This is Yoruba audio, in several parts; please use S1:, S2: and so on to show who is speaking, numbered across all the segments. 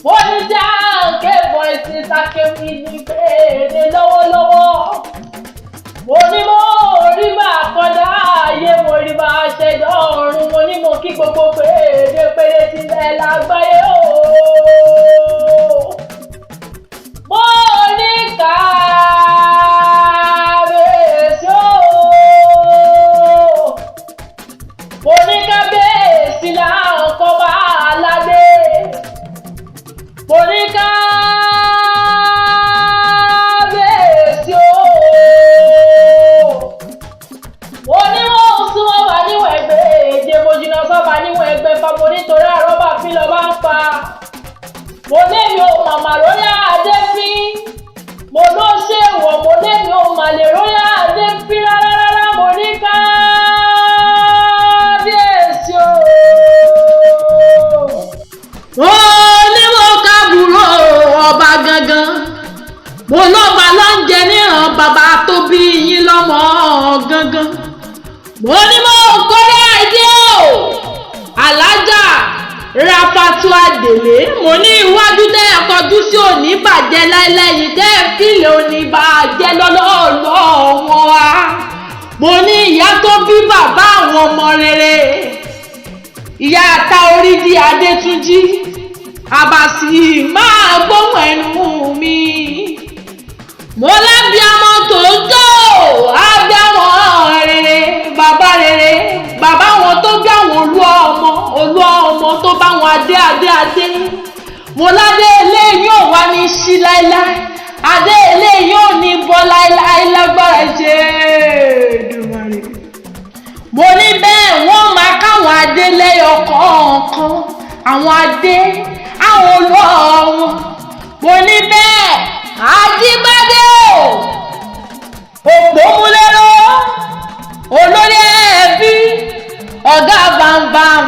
S1: mo ní jáǹkè voice sákéwì ní pèdè lọ́wọ́lọ́wọ́ mo ní mo rí bá kọ́dá ayé mo rí bá ṣẹ̀dá ọ̀run mo ní mo kí gbogbo pèdè ti bẹ̀ lágbáyé o mo ní kábíyèsí o mo ní kábíyèsí láwọn kọ́ bá aládé mo ní kábíyèsí o mo ní mo sún ọba níwọ̀n ẹgbẹ́ èje mo jìnnà sọ́ba níwọ̀n ẹgbẹ́ fa mo nítorí àrọ́bà fi lọ́ bá ń pa mo lémi ò màmá lórí adé fín mo ló ṣe wọ̀ mo lémi ò màlè lórí adé fín rárá mo ní kábíyèsí o. Mo ní mo kábùrò ọba gangan mo lọ́ba ló ń jẹ níran bàbá tó bí yín lọ́mọ gangan mo ní mo kórè ajé o alájà Rafatu Adele mo ní iwájú tẹ́ ẹ kọjú sí òní bàjẹ́ láìlẹ́yìn tẹ́ ẹ fìlẹ̀ òní bàjẹ́ lọ́lọ́ọ̀lọ́ wọn wá mo ní ìyá tó bí bàbá àwọn ọmọ rere ìyá ata orídì Adétúnjí àbàsì máa gbóhùn ẹnu mi mo lábíàmọ tòótọ́ ábíàmọ rere bàbá wọn tó bí àwọn olú ọmọ tó bá wọn adé mo ládé eléyìí ò wá ní sí láéláé adé eléyìí ò ní bọ́ láéláé lágbára Èdùmàrè mo ní bẹ́ẹ̀ wọ́n máa káwọn adé lẹ́yọ kọ̀ọ̀kan àwọn adé àwọn olú ọmọ mo ní bẹ́ẹ̀ Ajíbádé o Òpómúléró olórí ẹbí ọ̀gá bambam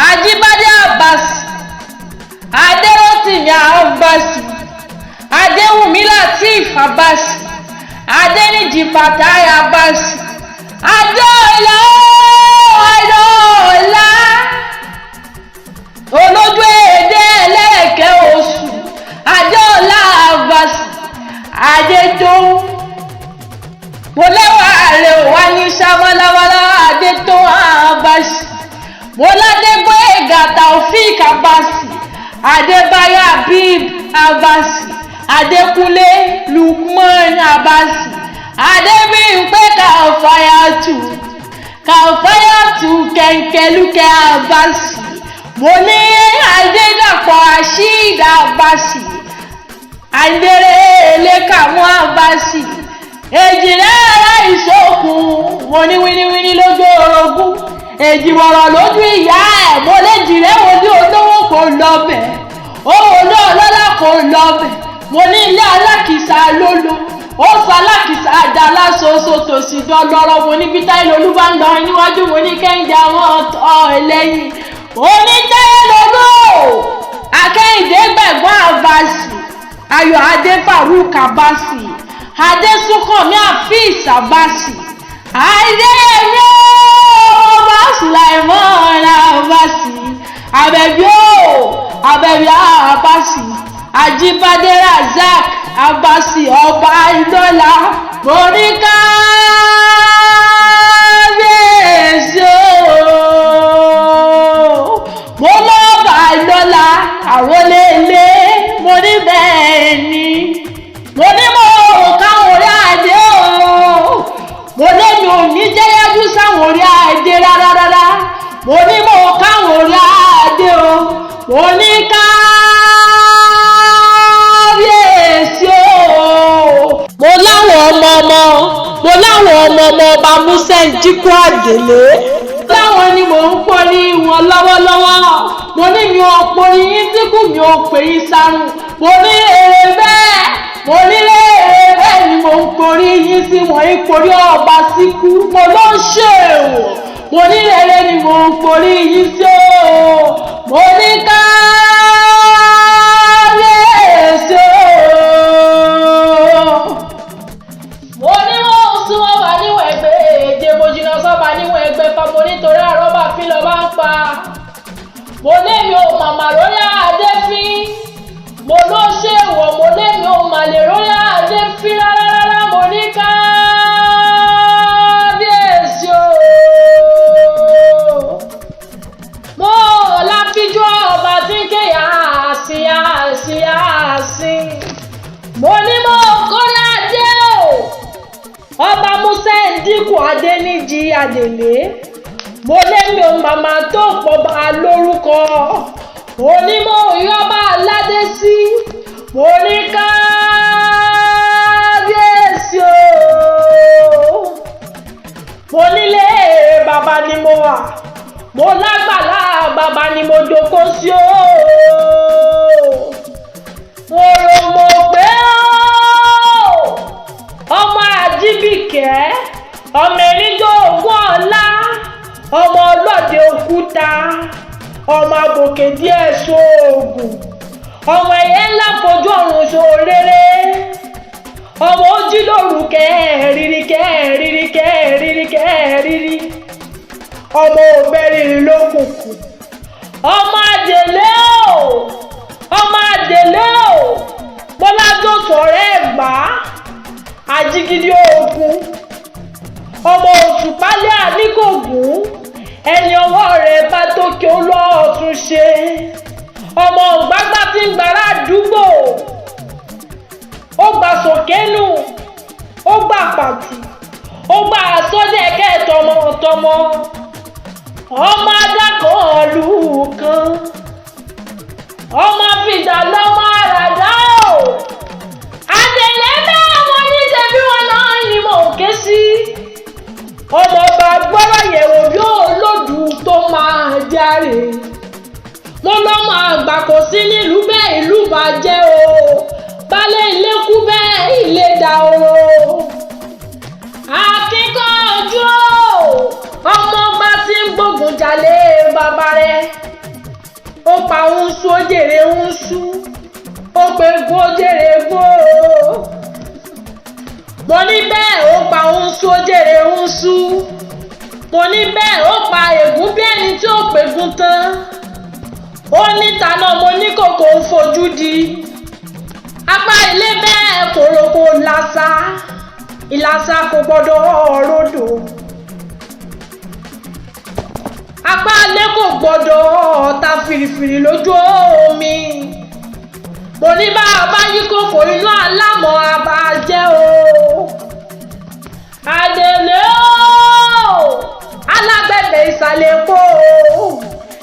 S1: Ajíbádé Abbas Adérótìmí Abbas Adéwùmí Latif Abbas Adéníjì Fatai Abbas Adéọlá olójú èdè ẹlẹ́ẹ̀kẹ́ oṣù Adéọlá Abbas Adétòun mo lẹ́wà rẹ̀ wá ní sámọ́láwálá Adétòun Abbas mo ládégbóyèga Taofik Abbas Adébáyọ̀ Habib Abbas Adékúnlé Lukman Abbas Adébímpé Kàfáyàtù Kẹ̀ǹkẹ̀lúkẹ̀ Abbas mo ní Adédàpọ̀ Rasheed Abbas Adérèlékàmú Abbas èjìlẹ̀ ara ìṣòkun mo ní wíníwíní lójú orogún èjìmọ̀ràn lójú ìyá ẹ̀ mo léjìlẹ̀ ojú olówó kò lọ́bẹ̀ owó náà lọ́lá kò lọ́bẹ̀ mo ní ilé alákìsà lólo ó sọ alákìsà àdá aláṣoṣo tòsí dọ́lọ́rọ́ mo ní bí Táyé Lolú bá ń lọ níwájú mo ní Kẹ́hìndé àwọn ọ̀tọ̀ ẹlẹ́yìn mo ní Táyé Lolú Akẹ́hìndé gbẹ̀gbọ́n Abbas Ayọ̀ Adé Farouk Abbas Adésúnkànmí Afeez Abbas Adéyẹmí ọmọ Sulaimon Abbas Àbẹ̀bí Abbas Ajíbádé Razak Abbas ọba ìdọ́là mo ní kábíyèsí mo lọ́ba ìdọ́là àwọn lélé mo ní bẹ́ẹ̀ ni mo ní mo káwọn orí adé o mo lẹ́nu òní jẹ́yájú sáwọn orí adé rárá mo ní mo káwọn orí adé o mo ní kábíyèsí o mo láwọn ọmọ ọba Músẹ́ Jíkú Àdèlé láwọn ni mò ń pọ́rí wọn lọ́wọ́lọ́wọ́ mo ní mi ò pọ́rí yín tí kù mi ò pè yín sáré mo ní èrè bẹ́ẹ̀ mo nílé èrè bẹ́ẹ̀ ni mò ń pọ́rí yín sí wọ́n ń pọ́rí ọba síkú mo ló ń ṣe èèwọ̀ mo ní èrè ni mò ń pọ́rí yín sí o mo ní kábíyèsí o. mo ní mo sún ọba níwọ̀n ẹgbẹ́ èje mo jìnnà sọ́ba níwọ̀n ẹgbẹ́ fa mo nítorí àrọ́bà fi lọ́ bá ń pa mo lémi ò màmá lórí adé fín mo ló ṣe wọ̀ mo lémi ò mà lè rórí adé fi rárá mo ní kábíyèsí o. mo láfijọ́ ọba tí ń ké yàásìn mo ní mo kórè adé o. ọba musa ndínkù adéníjì adèlé mo lémi ò màmá tó pọ̀ bá lórúkọ onímọ̀ ìyọba aládé sí mo ní kábíyèsí o. mo nílé bàbá ni mo wà mo lágbàlá bàbá ni mo dóko sí o. mo rò mọ̀ pé ọmọ àjíbìkẹ́ ọmọ erinjó ogún ọ̀la ọmọ ọlọ́dẹ òkúta ọmọ abòkè díẹ̀ sóògùn ọmọ ẹ̀yẹ ńlá fojú ọ̀run ṣòréré ọmọ ojú lóru kẹ́ẹ̀rírí ọmọ òbẹ̀rìrì lókùnkùn ọmọ àdèlé o bọ́lájọ́ sọ̀rọ̀ ẹ̀gbá àjígídí ogun ọmọ òṣùpálẹ̀ àníkògùn ẹni ọwọ́ rẹ̀ bá tókè ó lọ́ọ́ tún ṣe ọmọ ògbágbá tí ń gbàrà àdúgbò ó gbà sòkénù ó gbà pàtì ó gbà sódẹ̀kẹ́ tọmọtọmọ ọmọ adákọ̀ọ́lù kan ọmọ fìdá lọ́mọ àràdá o àdèlé bẹ́ẹ̀ wọn ní tẹ̀bí wọn náà ni mò ń ké sí ọmọ ọba gbọ́dọ̀ yẹ̀wò bí olódù tó máa járe mo lọ́mọ àgbà kò sí nílùú bẹ́ẹ̀ ìlú bàjẹ́ o balẹ̀ ilé kú bẹ́ẹ̀ ilé dahoro akíkanjú ọmọ ọba tí ń gbógun jalè bàbá rẹ̀ ó pa ń sú ó jèrè ń sú ó pe gbó jèrè gbó mo ní bẹ́ẹ̀ ó pa ń sú ó jèrè ń sú mo ní bẹ́ẹ̀ ó pa ègún bí ẹni tí ó pègún tán ó ní tànà mo ní kòkó ń fojú di apá ilé bẹ́ẹ̀ kòròkò ìlàsà kò gbọ́dọ̀ ròdò apá ilé kò gbọ́dọ̀ ta fìrìfìrì lójú omi mo ní bá a bá yí kòkò inú alámọ̀ àbájẹ́ o àdèlé o alágbẹ̀dẹ ìsàlẹ̀ epo o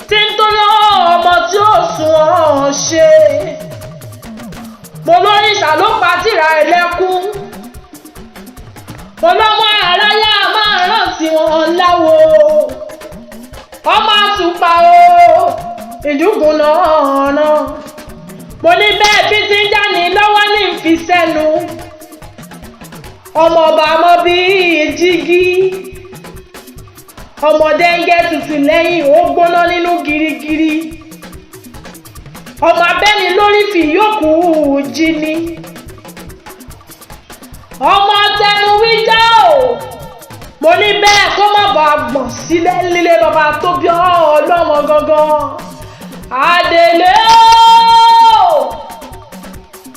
S1: tí ń tó lọ ọmọ tí ó sùn ọ̀ ṣe mo lórí ìṣàlópa tìra ẹlẹ́kún mo lọ́mọ aráyá máa rántí wọn láwo ọmọ àtùpà o ìdúgùn náà mo ní bẹ́ẹ̀ bí ti ń jáde lọ́wọ́ ní ìfi sẹ́nu ọmọ ọba mọ́ bí jígí ọmọdé ń gẹ́ tutù lẹ́yìn ó gbóná nínú girigiri ọmọ abẹ́ni lórí fi yòókù jí ni ọmọ tẹnu wíjà o mo ní bẹ́ẹ̀ kó má bàa gbọ̀n sílẹ̀ lílé bàbá tó bí ọlọ́mọ gangan àdèlé o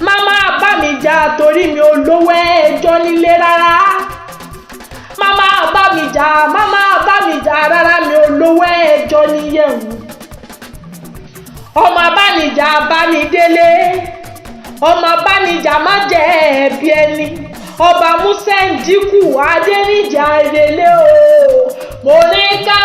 S1: máma bá mi jà torí mi ò lówó ẹjọ́ nílé rárá máma bá mi jà rárá mi ò lówó ẹjọ́ níyẹ̀wò ọmọ abánijà abánidélé ọmọ abánijà má jẹ́ ẹ̀bi ẹni ọba musa ndínkù adéníjà ìrẹ̀lẹ̀ o mo ní ká